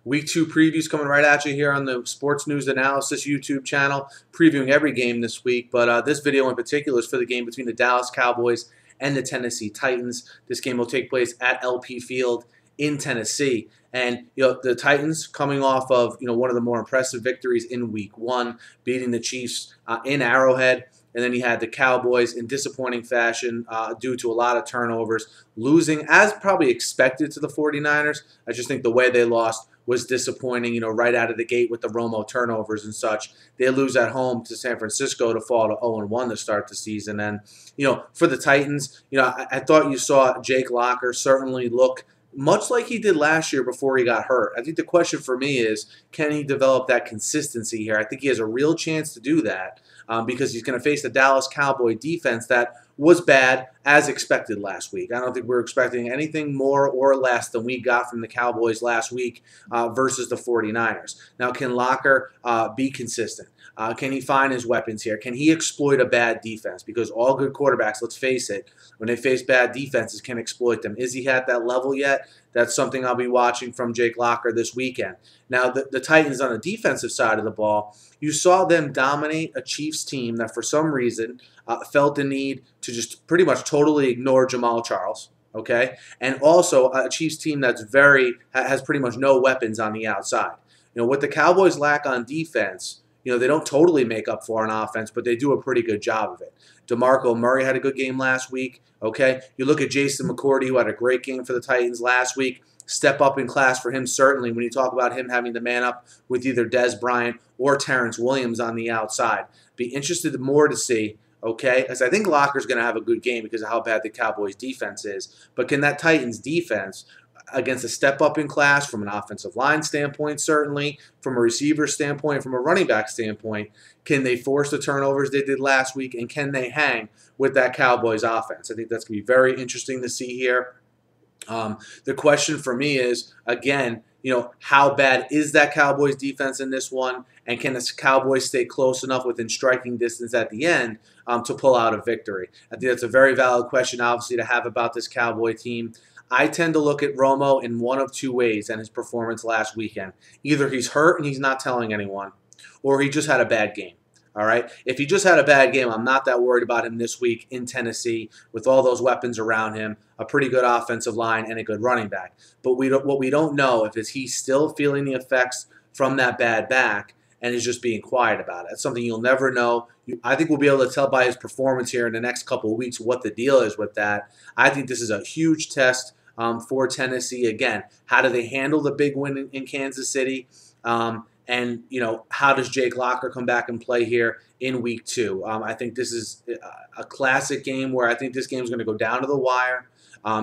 Week 2 previews coming right at you here on the Sports News Analysis YouTube channel, previewing every game this week. But this video in particular is for the game between the Dallas Cowboys and the Tennessee Titans. This game will take place at LP Field in Tennessee. And the Titans coming off of one of the more impressive victories in Week 1, beating the Chiefs in Arrowhead. And then you had the Cowboys in disappointing fashion due to a lot of turnovers, losing as probably expected to the 49ers. I just think the way they lost was disappointing, right out of the gate with the Romo turnovers and such. They lose at home to San Francisco to fall to 0-1 to start the season. And, for the Titans, I thought you saw Jake Locker certainly look much like he did last year before he got hurt. I think the question for me is, can he develop that consistency here? I think he has a real chance to do that because he's going to face the Dallas Cowboy defense that was bad as expected last week. I don't think we're expecting anything more or less than we got from the Cowboys last week versus the 49ers. Now, can Locker be consistent? Can he find his weapons here? Can he exploit a bad defense? Because all good quarterbacks, let's face it, when they face bad defenses, can exploit them. Is he at that level yet? That's something I'll be watching from Jake Locker this weekend. Now, the Titans on the defensive side of the ball, you saw them dominate a Chiefs team that for some reason felt the need to just pretty much totally ignore Jamal Charles. Okay, and also a Chiefs team that's has pretty much no weapons on the outside. What the Cowboys lack on defense, they don't totally make up for on offense, but they do a pretty good job of it. DeMarco Murray had a good game last week. Okay, you look at Jason McCourty, who had a great game for the Titans last week. Step up in class for him, certainly, when you talk about him having to man up with either Dez Bryant or Terrence Williams on the outside. Be interested more to see, okay, as I think Locker's going to have a good game because of how bad the Cowboys' defense is. But can that Titans defense, against a step up in class from an offensive line standpoint, certainly, from a receiver standpoint, from a running back standpoint, can they force the turnovers they did last week, and can they hang with that Cowboys offense? I think that's going to be very interesting to see here. The question for me is, again, how bad is that Cowboys defense in this one, and can the Cowboys stay close enough within striking distance at the end to pull out a victory? I think that's a very valid question, obviously, to have about this Cowboy team. I tend to look at Romo in one of two ways and his performance last weekend. Either he's hurt and he's not telling anyone, or he just had a bad game. All right. If he just had a bad game, I'm not that worried about him this week in Tennessee with all those weapons around him, a pretty good offensive line, and a good running back. But what we don't know is he's still feeling the effects from that bad back and is just being quiet about it. It's something you'll never know. I think we'll be able to tell by his performance here in the next couple of weeks what the deal is with that. I think this is a huge test for Tennessee. Again, how do they handle the big win in Kansas City? And, how does Jake Locker come back and play here in Week 2? I think this is a classic game where I think this game is going to go down to the wire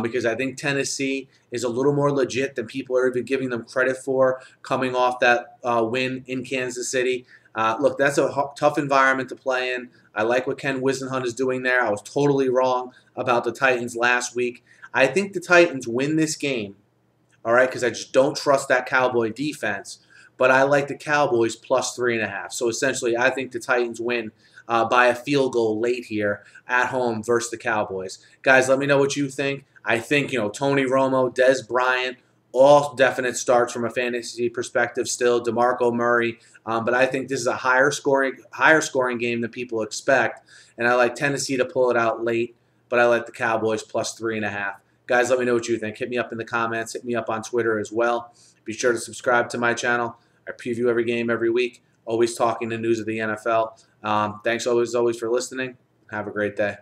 because I think Tennessee is a little more legit than people are even giving them credit for coming off that win in Kansas City. Look, that's a tough environment to play in. I like what Ken Whisenhunt is doing there. I was totally wrong about the Titans last week. I think the Titans win this game, all right, because I just don't trust that Cowboy defense. But I like the Cowboys plus 3.5. So essentially, I think the Titans win by a field goal late here at home versus the Cowboys. Guys, let me know what you think. I think, Tony Romo, Dez Bryant, all definite starts from a fantasy perspective still. DeMarco Murray. But I think this is a higher scoring game than people expect. And I like Tennessee to pull it out late. But I like the Cowboys plus 3.5. Guys, let me know what you think. Hit me up in the comments. Hit me up on Twitter as well. Be sure to subscribe to my channel. I preview every game every week, always talking the news of the NFL. Thanks always for listening. Have a great day.